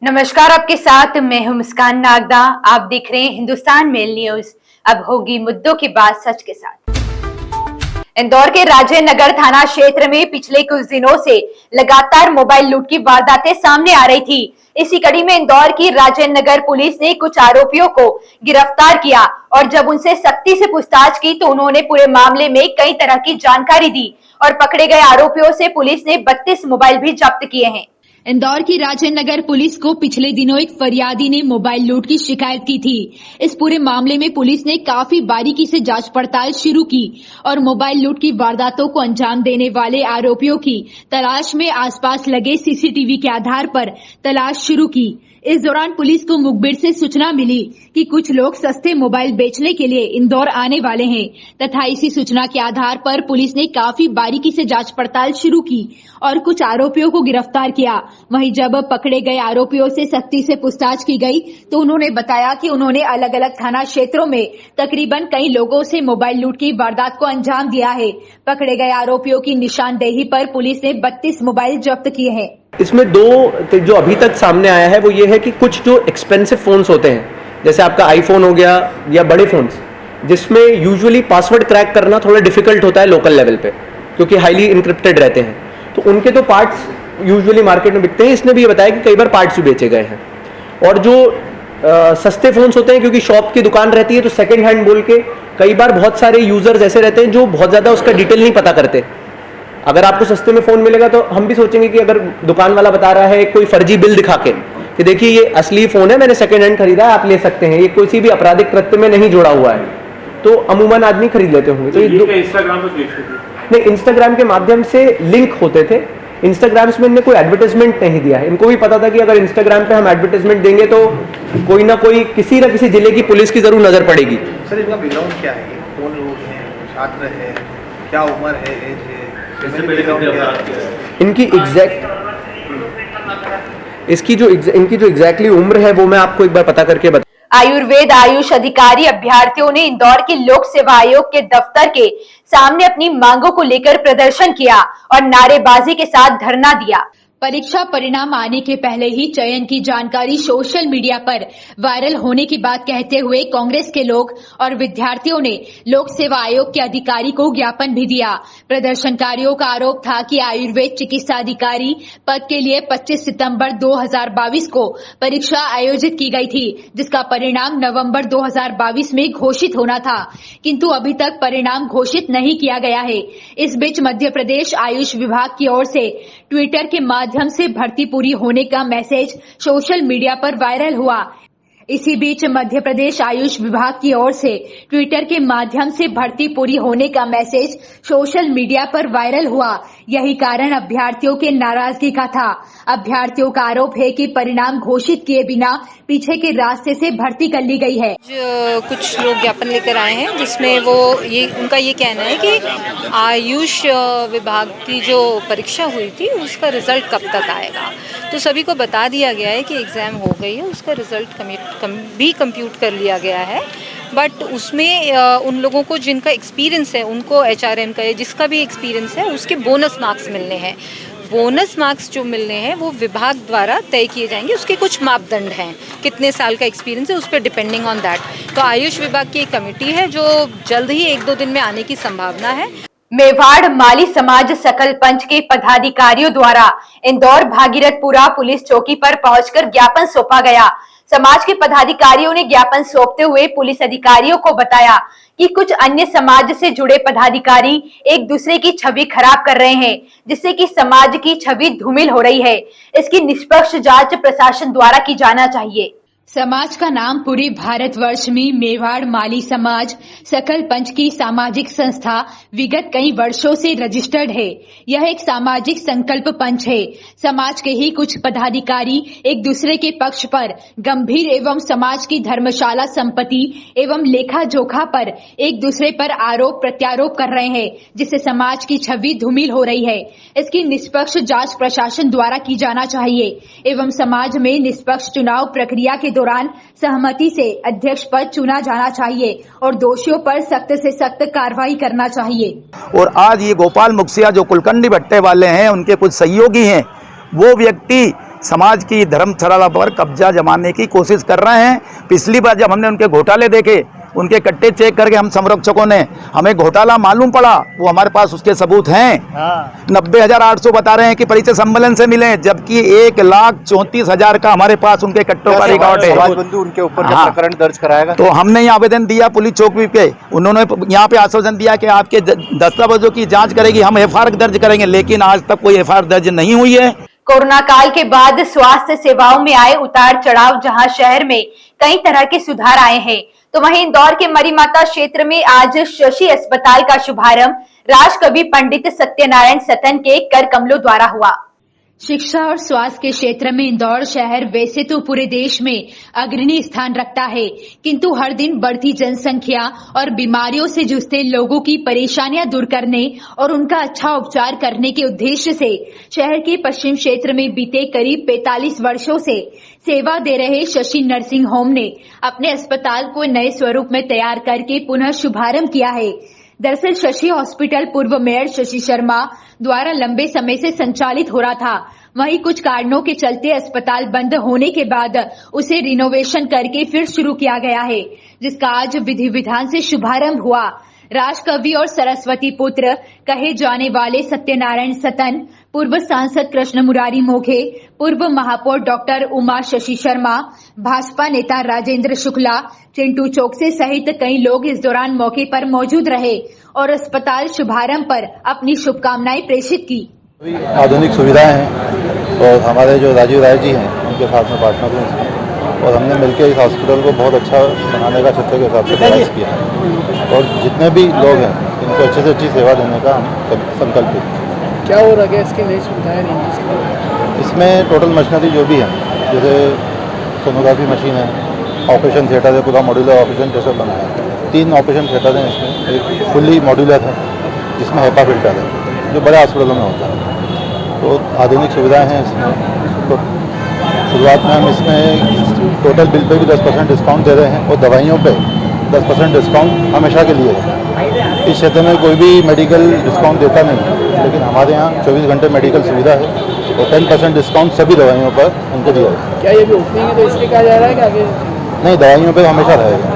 नमस्कार, आपके साथ मैं हूं मुस्कान नागदा। आप देख रहे हैं हिंदुस्तान मेल न्यूज। अब होगी मुद्दों की बात सच के साथ। इंदौर के राजेंद्र नगर थाना क्षेत्र में पिछले कुछ दिनों से लगातार मोबाइल लूट की वारदातें सामने आ रही थी। इसी कड़ी में इंदौर की राजेंद्र नगर पुलिस ने कुछ आरोपियों को गिरफ्तार किया और जब उनसे सख्ती से पूछताछ की तो उन्होंने पूरे मामले में कई तरह की जानकारी दी और पकड़े गए आरोपियों से पुलिस ने 32 मोबाइल भी जब्त किए हैं। इंदौर की राजेंद्र नगर पुलिस को पिछले दिनों एक फरियादी ने मोबाइल लूट की शिकायत की थी। इस पूरे मामले में पुलिस ने काफी बारीकी से जांच पड़ताल शुरू की और मोबाइल लूट की वारदातों को अंजाम देने वाले आरोपियों की तलाश में आसपास लगे सीसीटीवी के आधार पर तलाश शुरू की। इस दौरान पुलिस को मुखबिर से सूचना मिली कि कुछ लोग सस्ते मोबाइल बेचने के लिए इंदौर आने वाले हैं तथा इसी सूचना के आधार पर पुलिस ने काफी बारीकी से जांच पड़ताल शुरू की और कुछ आरोपियों को गिरफ्तार किया। वहीं जब पकड़े गए आरोपियों से सख्ती से पूछताछ की गई तो उन्होंने बताया कि उन्होंने अलग अलग थाना क्षेत्रों में तकरीबन कई लोगों से मोबाइल लूट की वारदात को अंजाम दिया है। पकड़े गए आरोपियों की निशानदेही पर पुलिस ने 32 मोबाइल जब्त किए हैं। इसमें दो जो अभी तक सामने आया है वो ये है कि कुछ जो एक्सपेंसिव फोन्स होते हैं जैसे आपका आईफोन हो गया या बड़े फोन्स जिसमें यूजुअली पासवर्ड क्रैक करना थोड़ा डिफिकल्ट होता है लोकल लेवल पे क्योंकि हाईली इनक्रिप्टेड रहते हैं, तो उनके तो पार्ट्स यूजुअली मार्केट में बिकते हैं। इसने भी ये बताया कि कई बार पार्ट्स भी बेचे गए हैं। और जो सस्ते फोन्स होते हैं क्योंकि शॉप की दुकान रहती है तो सेकेंड हैंड बोल के कई बार बहुत सारे यूजर्स ऐसे रहते हैं जो बहुत ज़्यादा उसका डिटेल नहीं पता करते। अगर आपको सस्ते में फोन मिलेगा तो हम भी सोचेंगे कि अगर दुकान वाला बता रहा है कोई फर्जी बिल दिखा के कि देखिए ये असली फोन है, मैंने सेकंड हैंड खरीदा है, आप ले सकते हैं, ये किसी भी आपराधिक कृत्य में नहीं जुड़ा हुआ है, तो अमूमन आदमी खरीद लेते होंगे। तो ये इंस्टाग्राम पे नहीं, इंस्टाग्राम के माध्यम से लिंक होते थे। इंस्टाग्राम में इनने कोई एडवर्टाइजमेंट नहीं दिया है। इनको भी पता था कि अगर इंस्टाग्राम पे हम एडवर्टाइजमेंट देंगे तो कोई ना कोई किसी न किसी जिले की पुलिस की जरूर नजर पड़ेगी। सर इनका बैकग्राउंड क्या है? कौन लोग हैं? छात्र है? क्या उम्र है? एज है? इनकी जो एग्जैक्टली उम्र है वो मैं आपको एक बार पता करके बता। आयुर्वेद आयुष अधिकारी अभ्यर्थियों ने इंदौर के लोक सेवा आयोग के दफ्तर के सामने अपनी मांगों को लेकर प्रदर्शन किया और नारेबाजी के साथ धरना दिया। परीक्षा परिणाम आने के पहले ही चयन की जानकारी सोशल मीडिया पर वायरल होने की बात कहते हुए कांग्रेस के लोग और विद्यार्थियों ने लोक सेवा आयोग के अधिकारी को ज्ञापन भी दिया। प्रदर्शनकारियों का आरोप था कि आयुर्वेद चिकित्सा अधिकारी पद के लिए 25 सितंबर 2022 को परीक्षा आयोजित की गई थी, जिसका परिणाम नवंबर 2022 में घोषित होना था, किंतु अभी तक परिणाम घोषित नहीं किया गया है। इस बीच मध्य प्रदेश आयुष विभाग की ओर से ट्विटर के माध्यम से भर्ती पूरी होने का मैसेज सोशल मीडिया पर वायरल हुआ। इसी बीच मध्य प्रदेश आयुष विभाग की ओर से ट्विटर के माध्यम से भर्ती पूरी होने का मैसेज सोशल मीडिया पर वायरल हुआ। यही कारण अभ्यर्थियों के नाराजगी का था। अभ्यर्थियों का आरोप है कि परिणाम घोषित किए बिना पीछे के रास्ते से भर्ती कर ली गई है। कुछ लोग ज्ञापन लेकर आए हैं जिसमें उनका ये कहना है कि आयुष विभाग की जो परीक्षा हुई थी उसका रिजल्ट कब तक आएगा। तो सभी को बता दिया गया है कि एग्ज़ाम हो गई है, उसका रिजल्ट भी कंप्यूट कर लिया गया है, बट उसमें उन लोगों को जिनका एक्सपीरियंस है उनको HRM का जिसका भी एक्सपीरियंस है उसके बोनस मार्क्स मिलने हैं। बोनस मार्क्स जो मिलने हैं वो विभाग द्वारा तय किए जाएंगे। उसके कुछ मापदंड हैं, कितने साल का एक्सपीरियंस है उस पर डिपेंडिंग ऑन दैट। तो आयुष विभाग की एक कमेटी है जो जल्द ही 1-2 दिन में आने की संभावना है। मेवाड़ माली समाज सकल पंच के पदाधिकारियों द्वारा इंदौर भागीरथपुरा पुलिस चौकी पर पहुंचकर ज्ञापन सौंपा गया। समाज के पदाधिकारियों ने ज्ञापन सौंपते हुए पुलिस अधिकारियों को बताया कि कुछ अन्य समाज से जुड़े पदाधिकारी एक दूसरे की छवि खराब कर रहे हैं, जिससे कि समाज की छवि धूमिल हो रही है। इसकी निष्पक्ष जांच प्रशासन द्वारा की जाना चाहिए। समाज का नाम पूरे भारतवर्ष में मेवाड़ माली समाज सकल पंच की सामाजिक संस्था विगत कई वर्षों से रजिस्टर्ड है। यह एक सामाजिक संकल्प पंच है। समाज के ही कुछ पदाधिकारी एक दूसरे के पक्ष पर गंभीर एवं समाज की धर्मशाला संपत्ति एवं लेखा जोखा पर एक दूसरे पर आरोप प्रत्यारोप कर रहे हैं, जिससे समाज की छवि धूमिल हो रही है। इसकी निष्पक्ष जांच प्रशासन द्वारा की जाना चाहिए एवं समाज में निष्पक्ष चुनाव प्रक्रिया के दौरान सहमति से अध्यक्ष पद चुना जाना चाहिए और दोषियों पर सख्त से सख्त कार्रवाई करना चाहिए। और आज ये गोपाल मुखिया जो कुलकर्णी भट्टे वाले हैं, उनके कुछ सहयोगी हैं, वो व्यक्ति समाज की धर्मशाला पर कब्जा जमाने की कोशिश कर रहे हैं। पिछली बार जब हमने उनके घोटाले देखे, उनके कट्टे चेक करके हम संरक्षकों ने, हमें घोटाला मालूम पड़ा, वो हमारे पास उसके सबूत हैं। 90,800 बता रहे हैं कि परिचय सम्मेलन से मिले, जबकि 1,34,000 का हमारे पास उनके कट्टों का रिकॉर्ड है। बंधु उनके ऊपर जब प्रकरण दर्ज कराएगा तो हमने ये आवेदन दिया पुलिस चौकी पे, उन्होंने यहाँ पे आश्वासन दिया कि आपके दस्तावेजों की जांच करेगी, हम एफआईआर दर्ज करेंगे, लेकिन आज तक कोई एफआईआर दर्ज नहीं हुई है। कोरोना काल के बाद स्वास्थ्य सेवाओं में आए उतार चढ़ाव जहां शहर में कई तरह के सुधार आए हैं, तो वहीं इंदौर के मरी माता क्षेत्र में आज शशि अस्पताल का शुभारंभ राजकवि पंडित सत्यनारायण सतन के कर कमलों द्वारा हुआ। शिक्षा और स्वास्थ्य के क्षेत्र में इंदौर शहर वैसे तो पूरे देश में अग्रणी स्थान रखता है, किंतु हर दिन बढ़ती जनसंख्या और बीमारियों से जूझते लोगों की परेशानियां दूर करने और उनका अच्छा उपचार करने के उद्देश्य से शहर के पश्चिम क्षेत्र में बीते करीब 45 वर्षों से सेवा दे रहे शशि नर्सिंग होम ने अपने अस्पताल को नए स्वरूप में तैयार करके पुनः शुभारंभ किया है। दरअसल शशि हॉस्पिटल पूर्व मेयर शशि शर्मा द्वारा लंबे समय से संचालित हो रहा था, वहीं कुछ कारणों के चलते अस्पताल बंद होने के बाद उसे रिनोवेशन करके फिर शुरू किया गया है, जिसका आज विधि विधान से शुभारंभ हुआ। राजकवि और सरस्वती पुत्र कहे जाने वाले सत्यनारायण सतन, पूर्व सांसद कृष्ण मुरारी मोघे, पूर्व महापौर डॉक्टर उमा शशि शर्मा, भाजपा नेता राजेंद्र शुक्ला, चिंटू चौकसे सहित कई लोग इस दौरान मौके पर मौजूद रहे और अस्पताल शुभारंभ पर अपनी शुभकामनाएं प्रेषित की। आधुनिक सुविधाएं हैं और हमारे जो राजीव राय जी हैं उनके साथ में पार्टनर हैं इसमें, और हमने मिलकर इस हॉस्पिटल को बहुत अच्छा बनाने का छत्ते के हिसाब से प्रयास किया है और जितने भी लोग हैं इनको अच्छे से अच्छी सेवा देने का हम संकल्पित हैं। क्या हो रहा है इसकी नई सुविधाएं नहीं? इसमें टोटल मशीनरी जो भी है, जैसे सोनोग्राफी मशीन है, ऑपरेशन थिएटर है, पूरा मॉड्यूलर ऑपरेशन थिएटर बना है। 3 ऑपरेशन थिएटर हैं इसमें, एक फुल्ली मॉड्यूलर है जिसमें हेपा फिल्टर है जो बड़े हॉस्पिटलों में होता है। तो आधुनिक सुविधाएं हैं इसमें। तो शुरुआत में हम इसमें टोटल बिल पे भी 10% डिस्काउंट दे रहे हैं और दवाइयों पे 10% डिस्काउंट हमेशा के लिए है। इस क्षेत्र में कोई भी मेडिकल डिस्काउंट देता नहीं, लेकिन हमारे यहाँ 24 घंटे मेडिकल सुविधा है और 10% डिस्काउंट सभी दवाइयों पर उनको दिया है। क्या ये भी ओपनिंग है तो इसलिए कहा जा रहा है कि आगे? नहीं, दवाइयों पे हमेशा रहेगा।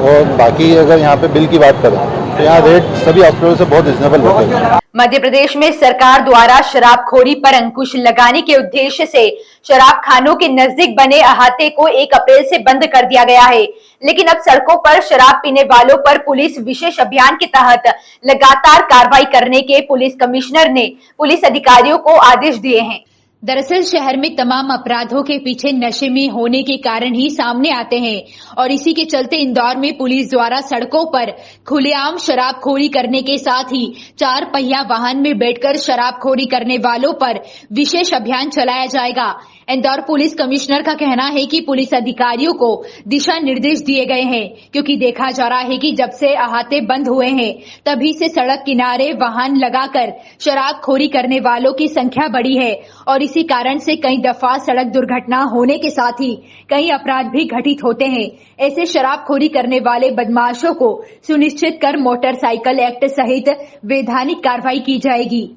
और बाकी अगर यहाँ पे बिल की बात करें तो यहाँ रेट सभी हॉस्पिटलों से बहुत रिजनेबल होते हैं। मध्य प्रदेश में सरकार द्वारा शराबखोरी पर अंकुश लगाने के उद्देश्य से शराब खानों के नजदीक बने अहाते को 1 अप्रैल से बंद कर दिया गया है, लेकिन अब सड़कों पर शराब पीने वालों पर पुलिस विशेष अभियान के तहत लगातार कार्रवाई करने के पुलिस कमिश्नर ने पुलिस अधिकारियों को आदेश दिए हैं। दरअसल शहर में तमाम अपराधों के पीछे नशे में होने के कारण ही सामने आते हैं और इसी के चलते इंदौर में पुलिस द्वारा सड़कों पर खुलेआम शराबखोरी करने के साथ ही 4 पहिया वाहन में बैठकर शराबखोरी करने वालों पर विशेष अभियान चलाया जाएगा। इंदौर पुलिस कमिश्नर का कहना है कि पुलिस अधिकारियों को दिशा निर्देश दिए गए हैं, क्योंकि देखा जा रहा है कि जब से अहाते बंद हुए हैं तभी से सड़क किनारे वाहन लगाकर शराबखोरी करने वालों की संख्या बढ़ी है और इसी कारण से कई दफा सड़क दुर्घटना होने के साथ ही कई अपराध भी घटित होते हैं। ऐसे शराबखोरी करने वाले बदमाशों को सुनिश्चित कर मोटरसाइकिल एक्ट सहित वैधानिक कार्रवाई की जाएगी।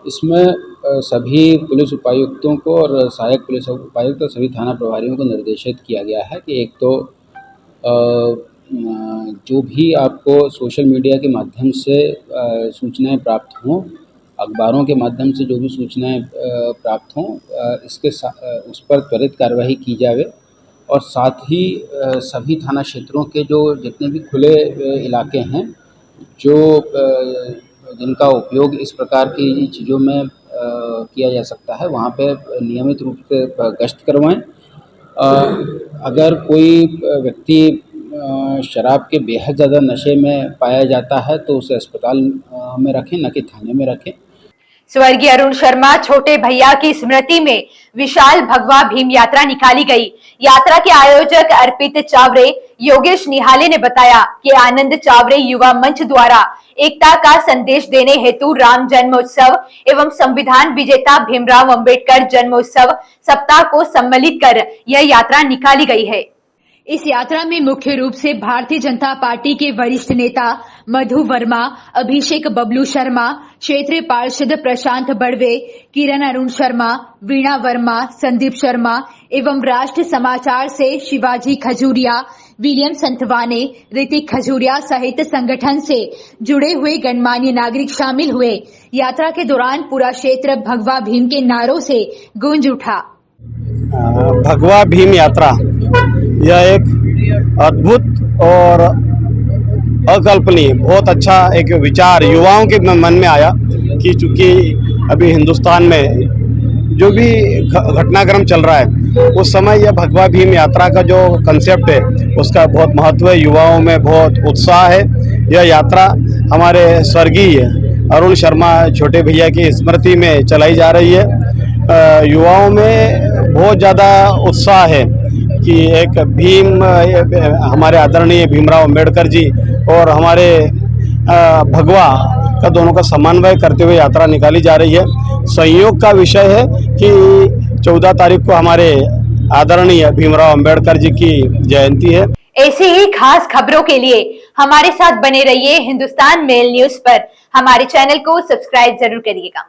इसमें सभी पुलिस उपायुक्तों को और सहायक पुलिस उपायुक्त और सभी थाना प्रभारियों को निर्देशित किया गया है कि एक तो जो भी आपको सोशल मीडिया के माध्यम से सूचनाएं प्राप्त हों, अखबारों के माध्यम से जो भी सूचनाएं प्राप्त हों, इसके उस पर त्वरित कार्रवाई की जाए और साथ ही सभी थाना क्षेत्रों के जो जितने भी खुले इलाके हैं जो जिनका उपयोग इस प्रकार की चीज़ों में किया जा सकता है, वहाँ पे नियमित रूप से गश्त करवाएं। अगर कोई व्यक्ति शराब के बेहद ज़्यादा नशे में पाया जाता है तो उसे अस्पताल में रखें, न कि थाने में रखें। स्वर्गीय अरुण शर्मा छोटे भैया की स्मृति में विशाल भगवा भीम यात्रा निकाली गई। यात्रा के आयोजक अर्पित चावरे, योगेश निहाले ने बताया कि आनंद चावरे युवा मंच द्वारा एकता का संदेश देने हेतु राम जन्मोत्सव एवं संविधान विजेता भीमराव अंबेडकर जन्मोत्सव सप्ताह को सम्मिलित कर यह यात्रा निकाली गई है। इस यात्रा में मुख्य रूप से भारतीय जनता पार्टी के वरिष्ठ नेता मधु वर्मा, अभिषेक बबलू शर्मा, क्षेत्रीय पार्षद प्रशांत बड़वे, किरण अरुण शर्मा, वीणा वर्मा, संदीप शर्मा एवं राष्ट्र समाचार से शिवाजी खजूरिया, विलियम संतवाने, ऋतिक खजूरिया सहित संगठन से जुड़े हुए गणमान्य नागरिक शामिल हुए। यात्रा के दौरान पूरा क्षेत्र भगवा भीम के नारों से गूंज उठा। भगवा भीम यात्रा यह एक अद्भुत और अकल्पनीय बहुत अच्छा एक विचार युवाओं के मन में आया कि चूंकि अभी हिंदुस्तान में जो भी घटनाक्रम चल रहा है उस समय यह भगवा भीम यात्रा का जो कंसेप्ट है उसका बहुत महत्व है, युवाओं में बहुत उत्साह है। यह यात्रा हमारे स्वर्गीय अरुण शर्मा छोटे भैया की स्मृति में चलाई जा रही है। युवाओं में बहुत ज़्यादा उत्साह है कि एक भीम हमारे आदरणीय भीमराव अंबेडकर जी और हमारे भगवा का दोनों का समन्वय करते हुए यात्रा निकाली जा रही है। संयोग का विषय है कि 14 तारीख को हमारे आदरणीय भीमराव अंबेडकर जी की जयंती है। ऐसी ही खास खबरों के लिए हमारे साथ बने रहिए हिंदुस्तान मेल न्यूज पर। हमारे चैनल को सब्सक्राइब जरूर करिएगा।